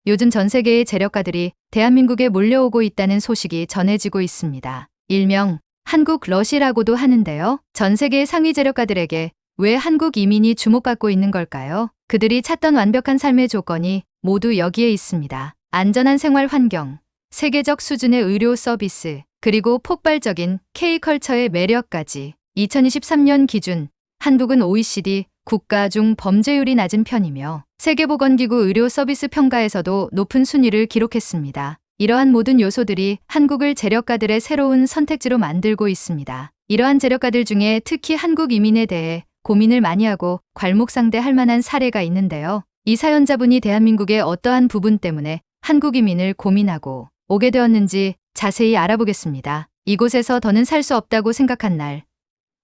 요즘 전 세계의 재력가들이 대한민국에 몰려오고 있다는 소식이 전해지고 있습니다. 일명 한국 러시라고도 하는데요. 전 세계 상위 재력가들에게 왜 한국 이민이 주목받고 있는 걸까요? 그들이 찾던 완벽한 삶의 조건이 모두 여기에 있습니다. 안전한 생활 환경, 세계적 수준의 의료 서비스, 그리고 폭발적인 K컬처의 매력까지. 2023년 기준 한국은 OECD 국가 중 범죄율이 낮은 편이며 세계보건기구 의료 서비스 평가에서도 높은 순위를 기록했습니다. 이러한 모든 요소들이 한국을 재력가들의 새로운 선택지로 만들고 있습니다. 이러한 재력가들 중에 특히 한국 이민에 대해 고민을 많이 하고 괄목상대할 만한 사례가 있는데요. 이 사연자분이 대한민국의 어떠한 부분 때문에 한국 이민을 고민하고 오게 되었는지 자세히 알아보겠습니다. 이곳에서 더는 살 수 없다고 생각한 날,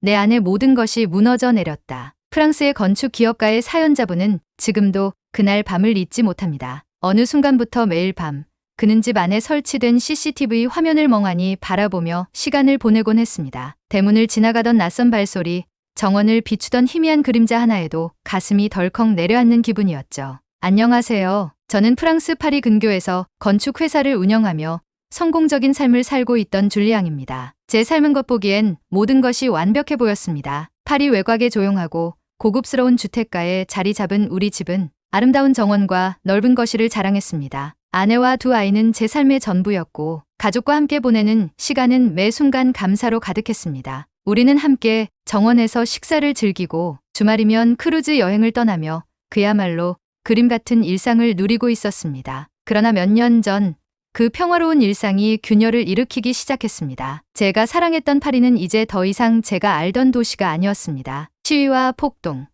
내 안의 모든 것이 무너져 내렸다. 프랑스의 건축 기업가의 사연자분은 지금도 그날 밤을 잊지 못합니다. 어느 순간부터 매일 밤, 그는 집 안에 설치된 CCTV 화면을 멍하니 바라보며 시간을 보내곤 했습니다. 대문을 지나가던 낯선 발소리, 정원을 비추던 희미한 그림자 하나에도 가슴이 덜컥 내려앉는 기분이었죠. 안녕하세요. 저는 프랑스 파리 근교에서 건축회사를 운영하며 성공적인 삶을 살고 있던 줄리앙입니다. 제 삶은 겉보기엔 모든 것이 완벽해 보였습니다. 파리 외곽의 조용하고 고급스러운 주택가에 자리 잡은 우리 집은 아름다운 정원과 넓은 거실을 자랑했습니다. 아내와 두 아이는 제 삶의 전부였고 가족과 함께 보내는 시간은 매 순간 감사로 가득했습니다. 우리는 함께 정원에서 식사를 즐기고 주말이면 크루즈 여행을 떠나며 그야말로 그림 같은 일상을 누리고 있었습니다. 그러나 몇 년 전 그 평화로운 일상이 균열을 일으키기 시작했습니다. 제가 사랑했던 파리는 이제 더 이상 제가 알던 도시가 아니었습니다. 시위와 폭동,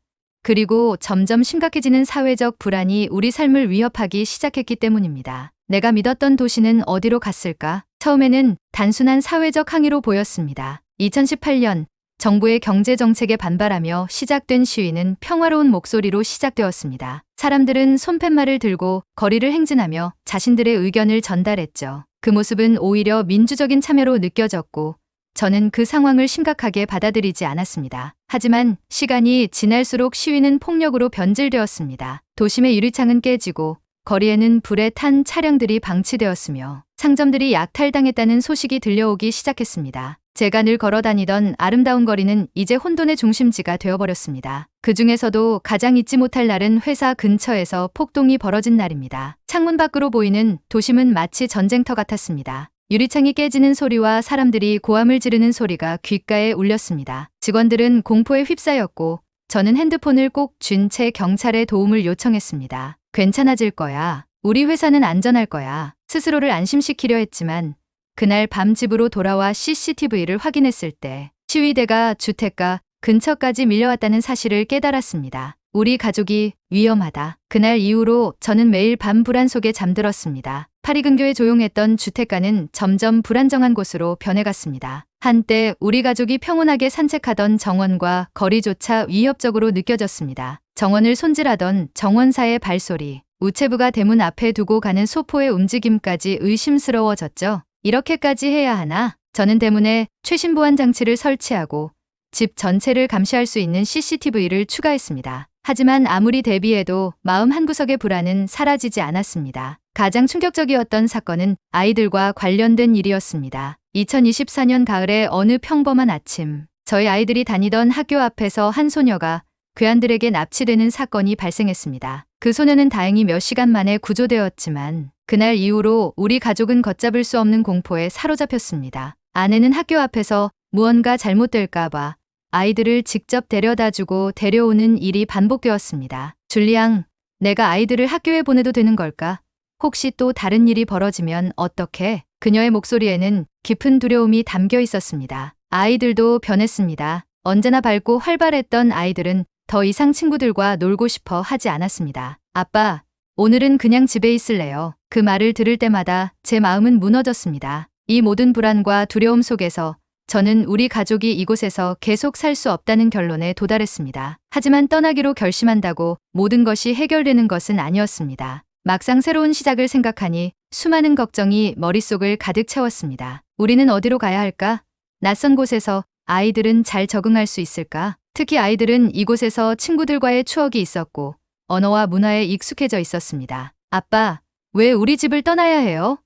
그리고 점점 심각해지는 사회적 불안이 우리 삶을 위협하기 시작했기 때문입니다. 내가 믿었던 도시는 어디로 갔을까? 처음에는 단순한 사회적 항의로 보였습니다. 2018년 정부의 경제 정책에 반발하며 시작된 시위는 평화로운 목소리로 시작되었습니다. 사람들은 손팻말을 들고 거리를 행진하며 자신들의 의견을 전달했죠. 그 모습은 오히려 민주적인 참여로 느껴졌고 저는 그 상황을 심각하게 받아들이지 않았습니다. 하지만 시간이 지날수록 시위는 폭력으로 변질되었습니다. 도심의 유리창은 깨지고 거리에는 불에 탄 차량들이 방치되었으며 상점들이 약탈당했다는 소식이 들려오기 시작했습니다. 제가 늘 걸어다니던 아름다운 거리는 이제 혼돈의 중심지가 되어버렸습니다. 그 중에서도 가장 잊지 못할 날은 회사 근처에서 폭동이 벌어진 날입니다. 창문 밖으로 보이는 도심은 마치 전쟁터 같았습니다. 유리창이 깨지는 소리와 사람들이 고함을 지르는 소리가 귓가에 울렸습니다. 직원들은 공포에 휩싸였고 저는 핸드폰을 꼭 쥔 채 경찰에 도움을 요청했습니다. 괜찮아질 거야. 우리 회사는 안전할 거야. 스스로를 안심시키려 했지만 그날 밤 집으로 돌아와 CCTV를 확인했을 때 시위대가 주택가 근처까지 밀려왔다는 사실을 깨달았습니다. 우리 가족이 위험하다. 그날 이후로 저는 매일 밤 불안 속에 잠들었습니다. 파리 근교의 조용했던 주택가는 점점 불안정한 곳으로 변해갔습니다. 한때 우리 가족이 평온하게 산책하던 정원과 거리조차 위협적으로 느껴졌습니다. 정원을 손질하던 정원사의 발소리, 우체부가 대문 앞에 두고 가는 소포의 움직임까지 의심스러워졌죠. 이렇게까지 해야 하나? 저는 대문에 최신 보안 장치를 설치하고 집 전체를 감시할 수 있는 CCTV를 추가했습니다. 하지만 아무리 대비해도 마음 한구석의 불안은 사라지지 않았습니다. 가장 충격적이었던 사건은 아이들과 관련된 일이었습니다. 2024년 가을의 어느 평범한 아침, 저희 아이들이 다니던 학교 앞에서 한 소녀가 괴한들에게 납치되는 사건이 발생했습니다. 그 소녀는 다행히 몇 시간 만에 구조되었지만 그날 이후로 우리 가족은 걷잡을 수 없는 공포에 사로잡혔습니다. 아내는 학교 앞에서 무언가 잘못될까 봐 아이들을 직접 데려다주고 데려오는 일이 반복되었습니다. 줄리앙, 내가 아이들을 학교에 보내도 되는 걸까? 혹시 또 다른 일이 벌어지면 어떡해? 그녀의 목소리에는 깊은 두려움이 담겨 있었습니다. 아이들도 변했습니다. 언제나 밝고 활발했던 아이들은 더 이상 친구들과 놀고 싶어 하지 않았습니다. 아빠, 오늘은 그냥 집에 있을래요. 그 말을 들을 때마다 제 마음은 무너졌습니다. 이 모든 불안과 두려움 속에서 저는 우리 가족이 이곳에서 계속 살 수 없다는 결론에 도달했습니다. 하지만 떠나기로 결심한다고 모든 것이 해결되는 것은 아니었습니다. 막상 새로운 시작을 생각하니 수많은 걱정이 머릿속을 가득 채웠습니다. 우리는 어디로 가야 할까? 낯선 곳에서 아이들은 잘 적응할 수 있을까? 특히 아이들은 이곳에서 친구들과의 추억이 있었고 언어와 문화에 익숙해져 있었습니다. 아빠, 왜 우리 집을 떠나야 해요?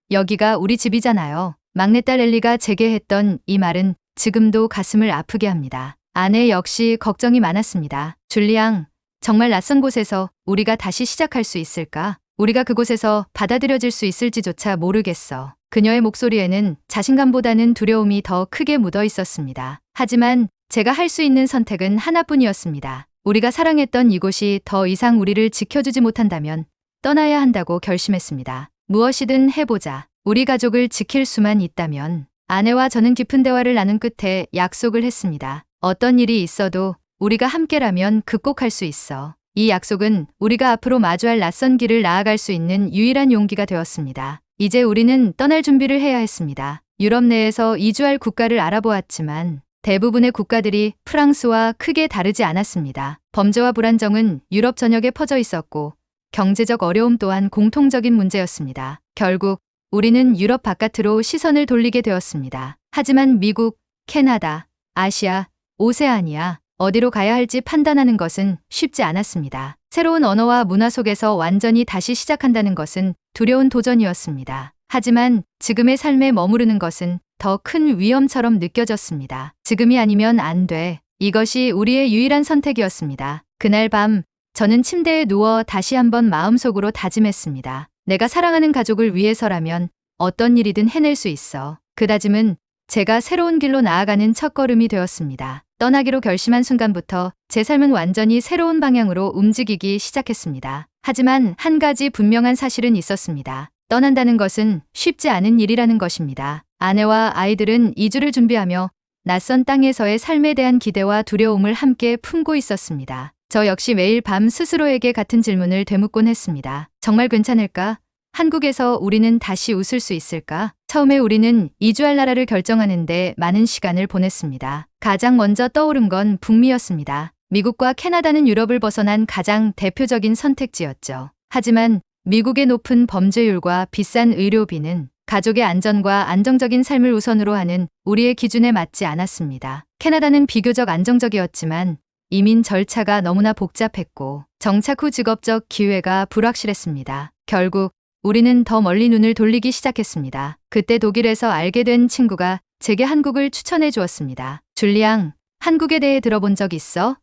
여기가 우리 집이잖아요. 막내딸 엘리가 제게 했던 이 말은 지금도 가슴을 아프게 합니다. 아내 역시 걱정이 많았습니다. 줄리앙, 정말 낯선 곳에서 우리가 다시 시작할 수 있을까? 우리가 그곳에서 받아들여질 수 있을지조차 모르겠어. 그녀의 목소리에는 자신감보다는 두려움이 더 크게 묻어 있었습니다. 하지만 제가 할 수 있는 선택은 하나뿐이었습니다. 우리가 사랑했던 이곳이 더 이상 우리를 지켜주지 못한다면 떠나야 한다고 결심했습니다. 무엇이든 해보자. 우리 가족을 지킬 수만 있다면. 아내와 저는 깊은 대화를 나눈 끝에 약속을 했습니다. 어떤 일이 있어도 우리가 함께라면 극복할 수 있어. 이 약속은 우리가 앞으로 마주할 낯선 길을 나아갈 수 있는 유일한 용기가 되었습니다. 이제 우리는 떠날 준비를 해야 했습니다. 유럽 내에서 이주할 국가를 알아보았지만 대부분의 국가들이 프랑스와 크게 다르지 않았습니다. 범죄와 불안정은 유럽 전역에 퍼져 있었고 경제적 어려움 또한 공통적인 문제였습니다. 결국 우리는 유럽 바깥으로 시선을 돌리게 되었습니다. 하지만 미국, 캐나다, 아시아, 오세아니아, 어디로 가야 할지 판단하는 것은 쉽지 않았습니다. 새로운 언어와 문화 속에서 완전히 다시 시작한다는 것은 두려운 도전이었습니다. 하지만 지금의 삶에 머무르는 것은 더 큰 위험처럼 느껴졌습니다. 지금이 아니면 안 돼. 이것이 우리의 유일한 선택이었습니다. 그날 밤 저는 침대에 누워 다시 한번 마음속으로 다짐했습니다. 내가 사랑하는 가족을 위해서라면 어떤 일이든 해낼 수 있어. 그 다짐은 제가 새로운 길로 나아가는 첫걸음이 되었습니다. 떠나기로 결심한 순간부터 제 삶은 완전히 새로운 방향으로 움직이기 시작했습니다. 하지만 한 가지 분명한 사실은 있었습니다. 떠난다는 것은 쉽지 않은 일이라는 것입니다. 아내와 아이들은 이주를 준비하며 낯선 땅에서의 삶에 대한 기대와 두려움을 함께 품고 있었습니다. 저 역시 매일 밤 스스로에게 같은 질문을 되묻곤 했습니다. 정말 괜찮을까? 한국에서 우리는 다시 웃을 수 있을까? 처음에 우리는 이주할 나라를 결정하는데 많은 시간을 보냈습니다. 가장 먼저 떠오른 건 북미였습니다. 미국과 캐나다는 유럽을 벗어난 가장 대표적인 선택지였죠. 하지만 미국의 높은 범죄율과 비싼 의료비는 가족의 안전과 안정적인 삶을 우선으로 하는 우리의 기준에 맞지 않았습니다. 캐나다는 비교적 안정적이었지만 이민 절차가 너무나 복잡했고 정착 후 직업적 기회가 불확실했습니다. 결국 우리는 더 멀리 눈을 돌리기 시작했습니다. 그때 독일에서 알게 된 친구가 제게 한국을 추천해 주었습니다. 줄리앙, 한국에 대해 들어본 적 있어?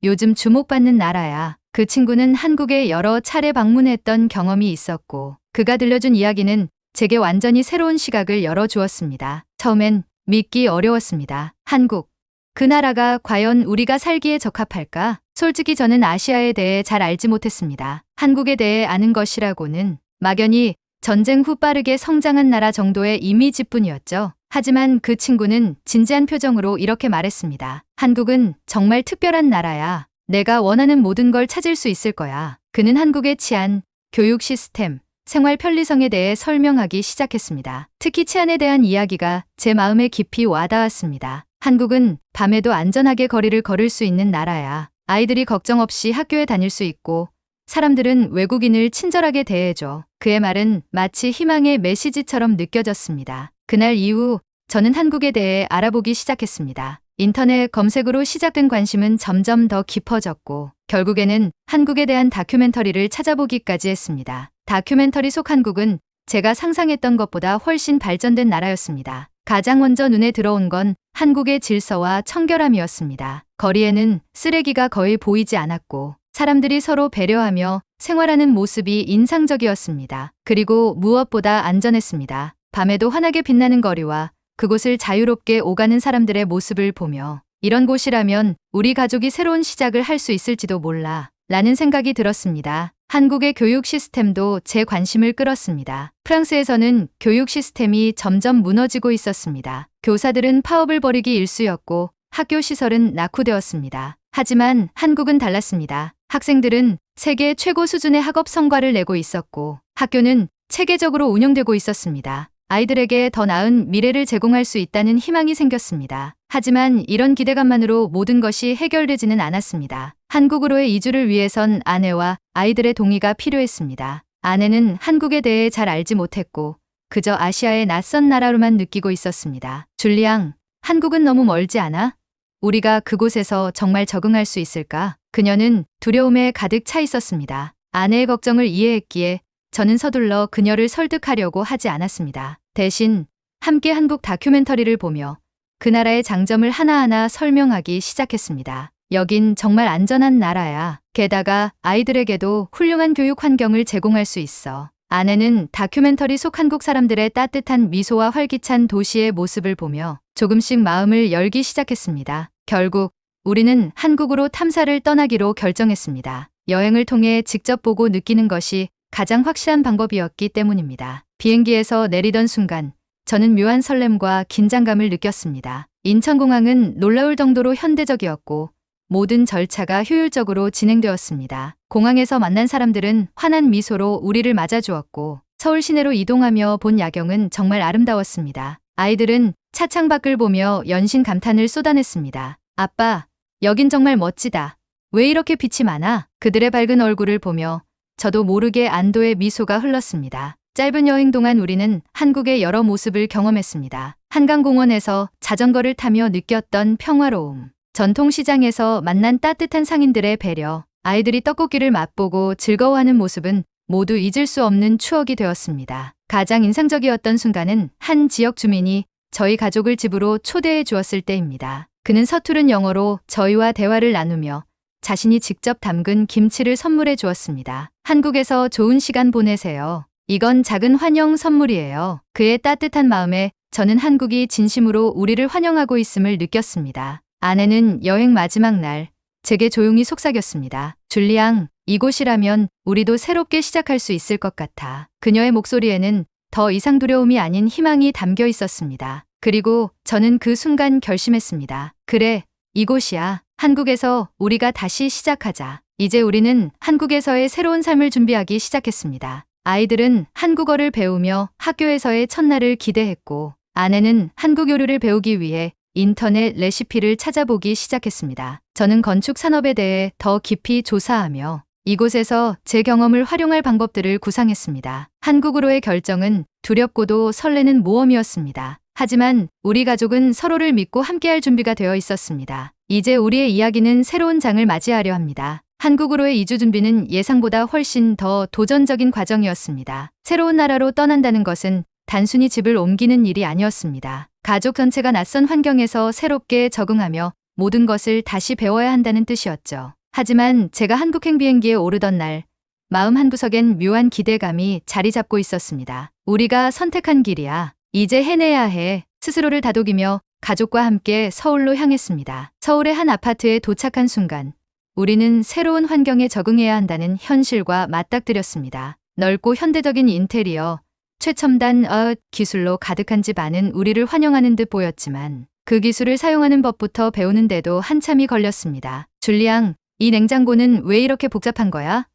요즘 주목받는 나라야. 그 친구는 한국에 여러 차례 방문했던 경험이 있었고 그가 들려준 이야기는 제게 완전히 새로운 시각을 열어주었습니다. 처음엔 믿기 어려웠습니다. 한국. 그 나라가 과연 우리가 살기에 적합할까? 솔직히 저는 아시아에 대해 잘 알지 못했습니다. 한국에 대해 아는 것이라고는 막연히 전쟁 후 빠르게 성장한 나라 정도의 이미지뿐이었죠. 하지만 그 친구는 진지한 표정으로 이렇게 말했습니다. 한국은 정말 특별한 나라야. 내가 원하는 모든 걸 찾을 수 있을 거야. 그는 한국의 치안, 교육 시스템, 생활 편리성에 대해 설명하기 시작했습니다. 특히 치안에 대한 이야기가 제 마음에 깊이 와닿았습니다. 한국은 밤에도 안전하게 거리를 걸을 수 있는 나라야. 아이들이 걱정 없이 학교에 다닐 수 있고 사람들은 외국인을 친절하게 대해줘. 그의 말은 마치 희망의 메시지처럼 느껴졌습니다. 그날 이후 저는 한국에 대해 알아보기 시작했습니다. 인터넷 검색으로 시작된 관심은 점점 더 깊어졌고 결국에는 한국에 대한 다큐멘터리를 찾아보기까지 했습니다. 다큐멘터리 속 한국은 제가 상상했던 것보다 훨씬 발전된 나라였습니다. 가장 먼저 눈에 들어온 건 한국의 질서와 청결함이었습니다. 거리에는 쓰레기가 거의 보이지 않았고 사람들이 서로 배려하며 생활하는 모습이 인상적이었습니다. 그리고 무엇보다 안전했습니다. 밤에도 환하게 빛나는 거리와 그곳을 자유롭게 오가는 사람들의 모습을 보며 이런 곳이라면 우리 가족이 새로운 시작을 할 수 있을지도 몰라 라는 생각이 들었습니다. 한국의 교육 시스템도 제 관심을 끌었습니다. 프랑스에서는 교육 시스템이 점점 무너지고 있었습니다. 교사들은 파업을 벌이기 일쑤였고 학교 시설은 낙후되었습니다. 하지만 한국은 달랐습니다. 학생들은 세계 최고 수준의 학업 성과를 내고 있었고 학교는 체계적으로 운영되고 있었습니다. 아이들에게 더 나은 미래를 제공할 수 있다는 희망이 생겼습니다. 하지만 이런 기대감만으로 모든 것이 해결되지는 않았습니다. 한국으로의 이주를 위해선 아내와 아이들의 동의가 필요했습니다. 아내는 한국에 대해 잘 알지 못했고 그저 아시아의 낯선 나라로만 느끼고 있었습니다. 줄리앙, 한국은 너무 멀지 않아? 우리가 그곳에서 정말 적응할 수 있을까? 그녀는 두려움에 가득 차 있었습니다. 아내의 걱정을 이해했기에 저는 서둘러 그녀를 설득하려고 하지 않았습니다. 대신 함께 한국 다큐멘터리를 보며 그 나라의 장점을 하나하나 설명하기 시작했습니다. 여긴 정말 안전한 나라야. 게다가 아이들에게도 훌륭한 교육 환경을 제공할 수 있어. 아내는 다큐멘터리 속 한국 사람들의 따뜻한 미소와 활기찬 도시의 모습을 보며 조금씩 마음을 열기 시작했습니다. 결국 우리는 한국으로 탐사를 떠나기로 결정했습니다. 여행을 통해 직접 보고 느끼는 것이 가장 확실한 방법이었기 때문입니다. 비행기에서 내리던 순간 저는 묘한 설렘과 긴장감을 느꼈습니다. 인천공항은 놀라울 정도로 현대적이었고 모든 절차가 효율적으로 진행되었습니다. 공항에서 만난 사람들은 환한 미소로 우리를 맞아주었고 서울 시내로 이동하며 본 야경은 정말 아름다웠습니다. 아이들은 차창 밖을 보며 연신 감탄을 쏟아냈습니다. 아빠, 여긴 정말 멋지다. 왜 이렇게 빛이 많아? 그들의 밝은 얼굴을 보며 저도 모르게 안도의 미소가 흘렀습니다. 짧은 여행 동안 우리는 한국의 여러 모습을 경험했습니다. 한강공원에서 자전거를 타며 느꼈던 평화로움, 전통시장에서 만난 따뜻한 상인들의 배려, 아이들이 떡볶이를 맛보고 즐거워하는 모습은 모두 잊을 수 없는 추억이 되었습니다. 가장 인상적이었던 순간은 한 지역 주민이 저희 가족을 집으로 초대해 주었을 때입니다. 그는 서투른 영어로 저희와 대화를 나누며 자신이 직접 담근 김치를 선물해 주었습니다. 한국에서 좋은 시간 보내세요. 이건 작은 환영 선물이에요. 그의 따뜻한 마음에 저는 한국이 진심으로 우리를 환영하고 있음을 느꼈습니다. 아내는 여행 마지막 날 제게 조용히 속삭였습니다. 줄리앙, 이곳이라면 우리도 새롭게 시작할 수 있을 것 같아. 그녀의 목소리에는 더 이상 두려움이 아닌 희망이 담겨 있었습니다. 그리고 저는 그 순간 결심했습니다. 그래, 이곳이야. 한국에서 우리가 다시 시작하자. 이제 우리는 한국에서의 새로운 삶을 준비하기 시작했습니다. 아이들은 한국어를 배우며 학교에서의 첫날을 기대했고 아내는 한국 요리를 배우기 위해 인터넷 레시피를 찾아보기 시작했습니다. 저는 건축 산업에 대해 더 깊이 조사하며 이곳에서 제 경험을 활용할 방법들을 구상했습니다. 한국으로의 결정은 두렵고도 설레는 모험이었습니다. 하지만 우리 가족은 서로를 믿고 함께할 준비가 되어 있었습니다. 이제 우리의 이야기는 새로운 장을 맞이하려 합니다. 한국으로의 이주 준비는 예상보다 훨씬 더 도전적인 과정이었습니다. 새로운 나라로 떠난다는 것은 단순히 집을 옮기는 일이 아니었습니다. 가족 전체가 낯선 환경에서 새롭게 적응하며 모든 것을 다시 배워야 한다는 뜻이었죠. 하지만 제가 한국행 비행기에 오르던 날 마음 한구석엔 묘한 기대감이 자리 잡고 있었습니다. 우리가 선택한 길이야. 이제 해내야 해. 스스로를 다독이며 가족과 함께 서울로 향했습니다. 서울의 한 아파트에 도착한 순간 우리는 새로운 환경에 적응해야 한다는 현실과 맞닥뜨렸습니다. 넓고 현대적인 인테리어, 최첨단 기술로 가득한 집 안은 우리를 환영하는 듯 보였지만 그 기술을 사용하는 법부터 배우는데도 한참이 걸렸습니다. 줄리앙, 이 냉장고는 왜 이렇게 복잡한 거야?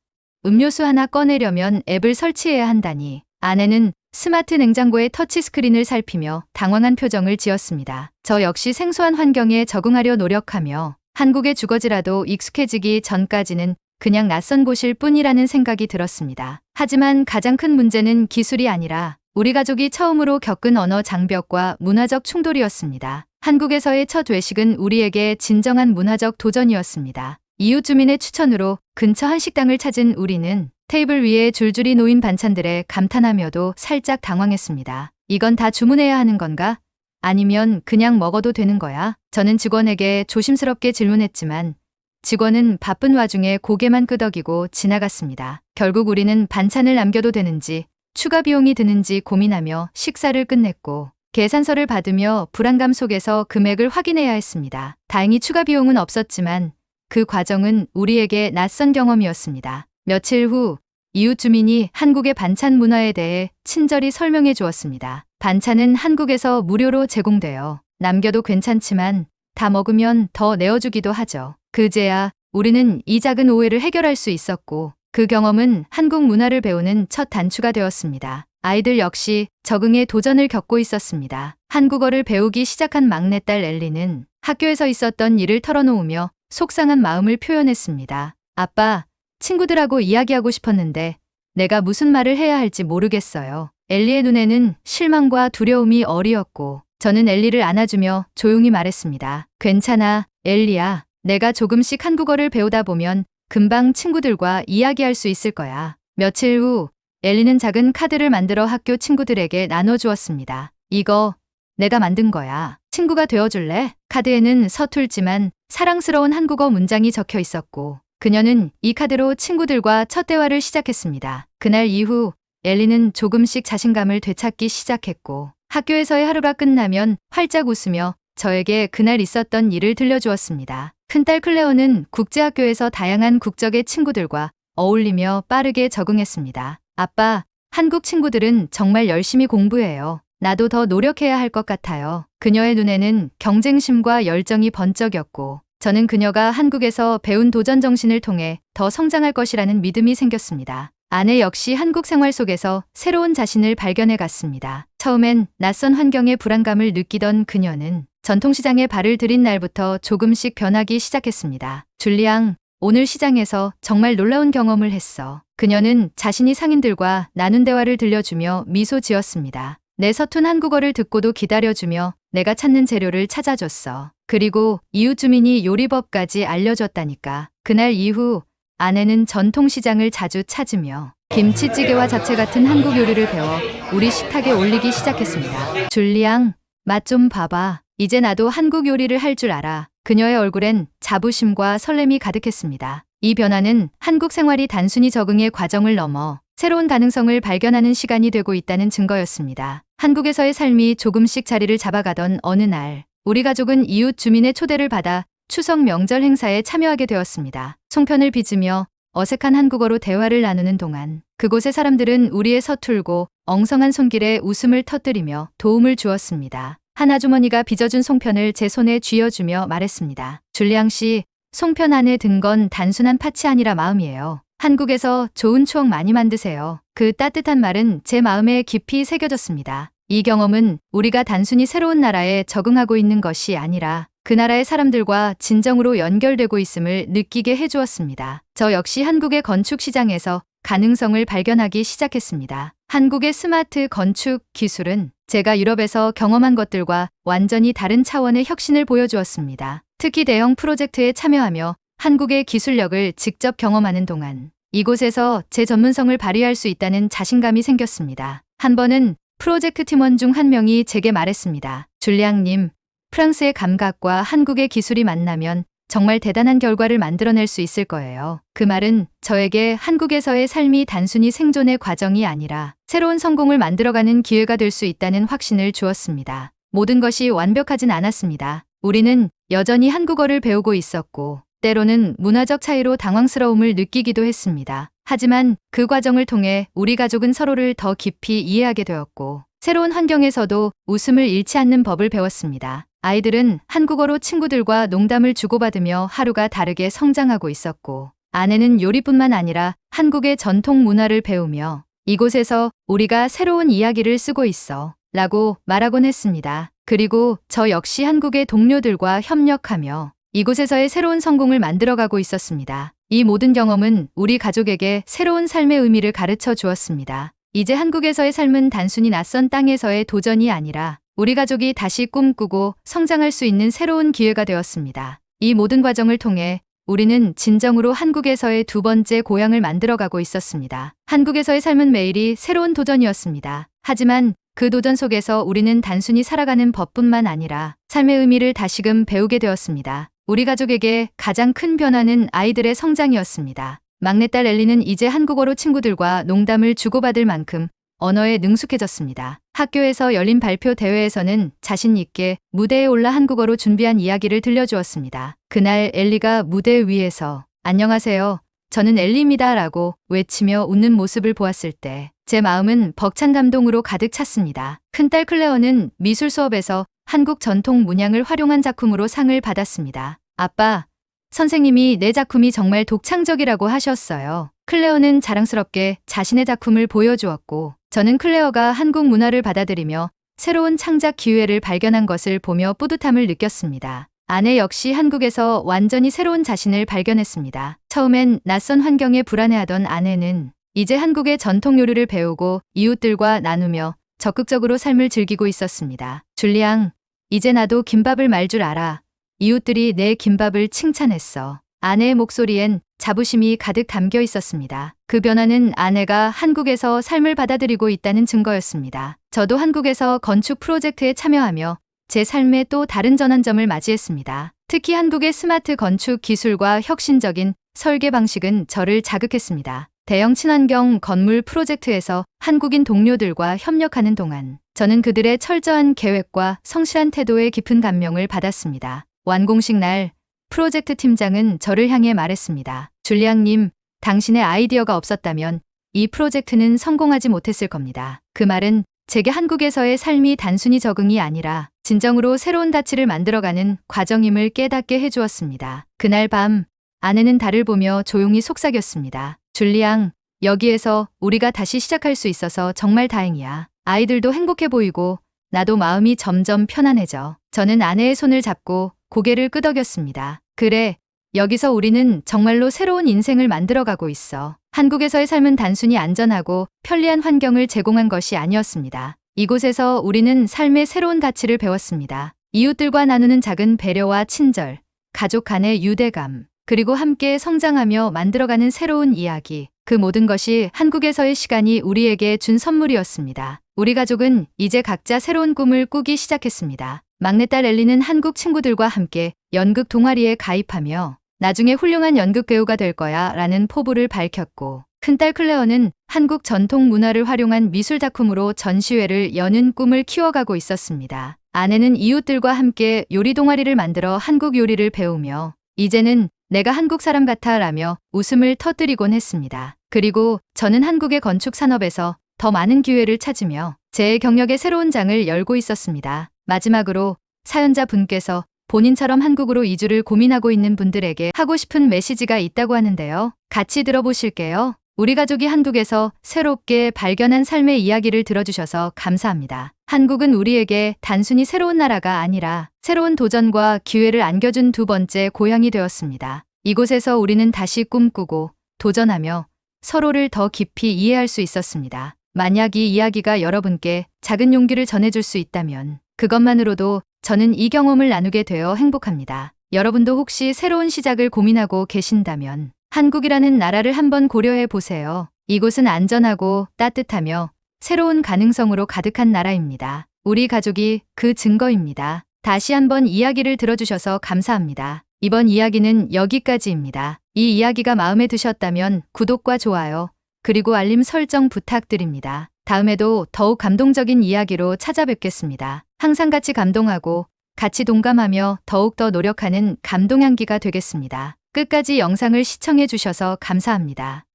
음료수 하나 꺼내려면 앱을 설치해야 한다니. 아내는 스마트 냉장고의 터치스크린을 살피며 당황한 표정을 지었습니다. 저 역시 생소한 환경에 적응하려 노력하며 한국의 주거지라도 익숙해지기 전까지는 그냥 낯선 곳일 뿐이라는 생각이 들었습니다. 하지만 가장 큰 문제는 기술이 아니라 우리 가족이 처음으로 겪은 언어 장벽과 문화적 충돌이었습니다. 한국에서의 첫 외식은 우리에게 진정한 문화적 도전이었습니다. 이웃 주민의 추천으로 근처 한식당을 찾은 우리는 테이블 위에 줄줄이 놓인 반찬들에 감탄하며도 살짝 당황했습니다. 이건 다 주문해야 하는 건가? 아니면 그냥 먹어도 되는 거야? 저는 직원에게 조심스럽게 질문했지만 직원은 바쁜 와중에 고개만 끄덕이고 지나갔습니다. 결국 우리는 반찬을 남겨도 되는지 추가 비용이 드는지 고민하며 식사를 끝냈고 계산서를 받으며 불안감 속에서 금액을 확인해야 했습니다. 다행히 추가 비용은 없었지만 그 과정은 우리에게 낯선 경험이었습니다. 며칠 후 이웃 주민이 한국의 반찬 문화에 대해 친절히 설명해 주었습니다. 반찬은 한국에서 무료로 제공되어 남겨도 괜찮지만 다 먹으면 더 내어주기도 하죠. 그제야 우리는 이 작은 오해를 해결할 수 있었고 그 경험은 한국 문화를 배우는 첫 단추가 되었습니다. 아이들 역시 적응의 도전을 겪고 있었습니다. 한국어를 배우기 시작한 막내딸 엘리는 학교에서 있었던 일을 털어놓으며 속상한 마음을 표현했습니다. 아빠, 친구들하고 이야기하고 싶었는데 내가 무슨 말을 해야 할지 모르겠어요. 엘리의 눈에는 실망과 두려움이 어리었고 저는 엘리를 안아주며 조용히 말했습니다. 괜찮아, 엘리야. 내가 조금씩 한국어를 배우다 보면 금방 친구들과 이야기할 수 있을 거야. 며칠 후 엘리는 작은 카드를 만들어 학교 친구들에게 나눠주었습니다. 이거 내가 만든 거야. 친구가 되어줄래? 카드에는 서툴지만 사랑스러운 한국어 문장이 적혀 있었고 그녀는 이 카드로 친구들과 첫 대화를 시작했습니다. 그날 이후 엘리는 조금씩 자신감을 되찾기 시작했고 학교에서의 하루가 끝나면 활짝 웃으며 저에게 그날 있었던 일을 들려주었습니다. 큰딸 클레어는 국제학교에서 다양한 국적의 친구들과 어울리며 빠르게 적응했습니다. 아빠, 한국 친구들은 정말 열심히 공부해요. 나도 더 노력해야 할 것 같아요. 그녀의 눈에는 경쟁심과 열정이 번쩍였고 저는 그녀가 한국에서 배운 도전 정신을 통해 더 성장할 것이라는 믿음이 생겼습니다. 아내 역시 한국 생활 속에서 새로운 자신을 발견해 갔습니다. 처음엔 낯선 환경의 불안감을 느끼던 그녀는 전통시장에 발을 들인 날부터 조금씩 변하기 시작했습니다. 줄리앙, 오늘 시장에서 정말 놀라운 경험을 했어. 그녀는 자신이 상인들과 나눈 대화를 들려주며 미소 지었습니다. 내 서툰 한국어를 듣고도 기다려주며 내가 찾는 재료를 찾아줬어. 그리고 이웃 주민이 요리법까지 알려줬다니까. 그날 이후 아내는 전통시장을 자주 찾으며 김치찌개와 잡채 같은 한국 요리를 배워 우리 식탁에 올리기 시작했습니다. 줄리앙, 맛 좀 봐봐. 이제 나도 한국 요리를 할 줄 알아. 그녀의 얼굴엔 자부심과 설렘이 가득했습니다. 이 변화는 한국 생활이 단순히 적응의 과정을 넘어 새로운 가능성을 발견하는 시간이 되고 있다는 증거였습니다. 한국에서의 삶이 조금씩 자리를 잡아가던 어느 날, 우리 가족은 이웃 주민의 초대를 받아 추석 명절 행사에 참여하게 되었습니다. 송편을 빚으며 어색한 한국어로 대화를 나누는 동안 그곳의 사람들은 우리의 서툴고 엉성한 손길에 웃음을 터뜨리며 도움을 주었습니다. 한 아주머니가 빚어준 송편을 제 손에 쥐어주며 말했습니다. 줄리앙 씨, 송편 안에 든 건 단순한 팥이 아니라 마음이에요. 한국에서 좋은 추억 많이 만드세요. 그 따뜻한 말은 제 마음에 깊이 새겨졌습니다. 이 경험은 우리가 단순히 새로운 나라에 적응하고 있는 것이 아니라 그 나라의 사람들과 진정으로 연결되고 있음을 느끼게 해주었습니다. 저 역시 한국의 건축 시장에서 가능성을 발견하기 시작했습니다. 한국의 스마트 건축 기술은 제가 유럽에서 경험한 것들과 완전히 다른 차원의 혁신을 보여주었습니다. 특히 대형 프로젝트에 참여하며 한국의 기술력을 직접 경험하는 동안 이곳에서 제 전문성을 발휘할 수 있다는 자신감이 생겼습니다. 한 번은 프로젝트 팀원 중 한 명이 제게 말했습니다. 줄리앙님, 프랑스의 감각과 한국의 기술이 만나면 정말 대단한 결과를 만들어낼 수 있을 거예요. 그 말은 저에게 한국에서의 삶이 단순히 생존의 과정이 아니라 새로운 성공을 만들어가는 기회가 될 수 있다는 확신을 주었습니다. 모든 것이 완벽하진 않았습니다. 우리는 여전히 한국어를 배우고 있었고 때로는 문화적 차이로 당황스러움을 느끼기도 했습니다. 하지만 그 과정을 통해 우리 가족은 서로를 더 깊이 이해하게 되었고 새로운 환경에서도 웃음을 잃지 않는 법을 배웠습니다. 아이들은 한국어로 친구들과 농담을 주고받으며 하루가 다르게 성장하고 있었고 아내는 요리뿐만 아니라 한국의 전통 문화를 배우며 이곳에서 우리가 새로운 이야기를 쓰고 있어 라고 말하곤 했습니다. 그리고 저 역시 한국의 동료들과 협력하며 이곳에서의 새로운 성공을 만들어가고 있었습니다. 이 모든 경험은 우리 가족에게 새로운 삶의 의미를 가르쳐 주었습니다. 이제 한국에서의 삶은 단순히 낯선 땅에서의 도전이 아니라 우리 가족이 다시 꿈꾸고 성장할 수 있는 새로운 기회가 되었습니다. 이 모든 과정을 통해 우리는 진정으로 한국에서의 두 번째 고향을 만들어가고 있었습니다. 한국에서의 삶은 매일이 새로운 도전이었습니다. 하지만 그 도전 속에서 우리는 단순히 살아가는 법뿐만 아니라 삶의 의미를 다시금 배우게 되었습니다. 우리 가족에게 가장 큰 변화는 아이들의 성장이었습니다. 막내딸 엘리는 이제 한국어로 친구들과 농담을 주고받을 만큼 언어에 능숙해졌습니다. 학교에서 열린 발표 대회에서는 자신 있게 무대에 올라 한국어로 준비한 이야기를 들려주었습니다. 그날 엘리가 무대 위에서 안녕하세요. 저는 엘리입니다 라고 외치며 웃는 모습을 보았을 때 제 마음은 벅찬 감동으로 가득 찼습니다. 큰딸 클레어는 미술 수업에서 한국 전통 문양을 활용한 작품으로 상을 받았습니다. 아빠, 선생님이 내 작품이 정말 독창적이라고 하셨어요. 클레어는 자랑스럽게 자신의 작품을 보여주었고 저는 클레어가 한국 문화를 받아들이며 새로운 창작 기회를 발견한 것을 보며 뿌듯함을 느꼈습니다. 아내 역시 한국에서 완전히 새로운 자신을 발견했습니다. 처음엔 낯선 환경에 불안해하던 아내는 이제 한국의 전통 요리를 배우고 이웃들과 나누며 적극적으로 삶을 즐기고 있었습니다. 줄리앙, 이제 나도 김밥을 말 줄 알아. 이웃들이 내 김밥을 칭찬했어. 아내의 목소리엔 자부심이 가득 담겨 있었습니다. 그 변화는 아내가 한국에서 삶을 받아들이고 있다는 증거였습니다. 저도 한국에서 건축 프로젝트에 참여하며 제 삶에 또 다른 전환점을 맞이했습니다. 특히 한국의 스마트 건축 기술과 혁신적인 설계 방식은 저를 자극했습니다. 대형 친환경 건물 프로젝트에서 한국인 동료들과 협력하는 동안 저는 그들의 철저한 계획과 성실한 태도에 깊은 감명을 받았습니다. 완공식 날 프로젝트 팀장은 저를 향해 말했습니다. 줄리앙님, 당신의 아이디어가 없었다면 이 프로젝트는 성공하지 못했을 겁니다. 그 말은 제게 한국에서의 삶이 단순히 적응이 아니라 진정으로 새로운 가치를 만들어가는 과정임을 깨닫게 해주었습니다. 그날 밤 아내는 달을 보며 조용히 속삭였습니다. 줄리앙, 여기에서 우리가 다시 시작할 수 있어서 정말 다행이야. 아이들도 행복해 보이고 나도 마음이 점점 편안해져. 저는 아내의 손을 잡고 고개를 끄덕였습니다. 그래, 여기서 우리는 정말로 새로운 인생을 만들어가고 있어. 한국에서의 삶은 단순히 안전하고 편리한 환경을 제공한 것이 아니었습니다. 이곳에서 우리는 삶의 새로운 가치를 배웠습니다. 이웃들과 나누는 작은 배려와 친절, 가족 간의 유대감, 그리고 함께 성장하며 만들어가는 새로운 이야기. 그 모든 것이 한국에서의 시간이 우리에게 준 선물이었습니다. 우리 가족은 이제 각자 새로운 꿈을 꾸기 시작했습니다. 막내딸 엘리는 한국 친구들과 함께 연극 동아리에 가입하며 나중에 훌륭한 연극 배우가 될 거야 라는 포부를 밝혔고, 큰딸 클레어는 한국 전통 문화를 활용한 미술 작품으로 전시회를 여는 꿈을 키워가고 있었습니다. 아내는 이웃들과 함께 요리 동아리를 만들어 한국 요리를 배우며 이제는 내가 한국 사람 같아 라며 웃음을 터뜨리곤 했습니다. 그리고 저는 한국의 건축 산업에서 더 많은 기회를 찾으며 제 경력의 새로운 장을 열고 있었습니다. 마지막으로 사연자 분께서 본인처럼 한국으로 이주를 고민하고 있는 분들에게 하고 싶은 메시지가 있다고 하는데요. 같이 들어보실게요. 우리 가족이 한국에서 새롭게 발견한 삶의 이야기를 들어주셔서 감사합니다. 한국은 우리에게 단순히 새로운 나라가 아니라 새로운 도전과 기회를 안겨준 두 번째 고향이 되었습니다. 이곳에서 우리는 다시 꿈꾸고 도전하며 서로를 더 깊이 이해할 수 있었습니다. 만약 이 이야기가 여러분께 작은 용기를 전해줄 수 있다면 그것만으로도 저는 이 경험을 나누게 되어 행복합니다. 여러분도 혹시 새로운 시작을 고민하고 계신다면 한국이라는 나라를 한번 고려해 보세요. 이곳은 안전하고 따뜻하며 새로운 가능성으로 가득한 나라입니다. 우리 가족이 그 증거입니다. 다시 한번 이야기를 들어주셔서 감사합니다. 이번 이야기는 여기까지입니다. 이 이야기가 마음에 드셨다면 구독과 좋아요, 그리고 알림 설정 부탁드립니다. 다음에도 더욱 감동적인 이야기로 찾아뵙겠습니다. 항상 같이 감동하고 같이 동감하며 더욱더 노력하는 감동향기가 되겠습니다. 끝까지 영상을 시청해 주셔서 감사합니다.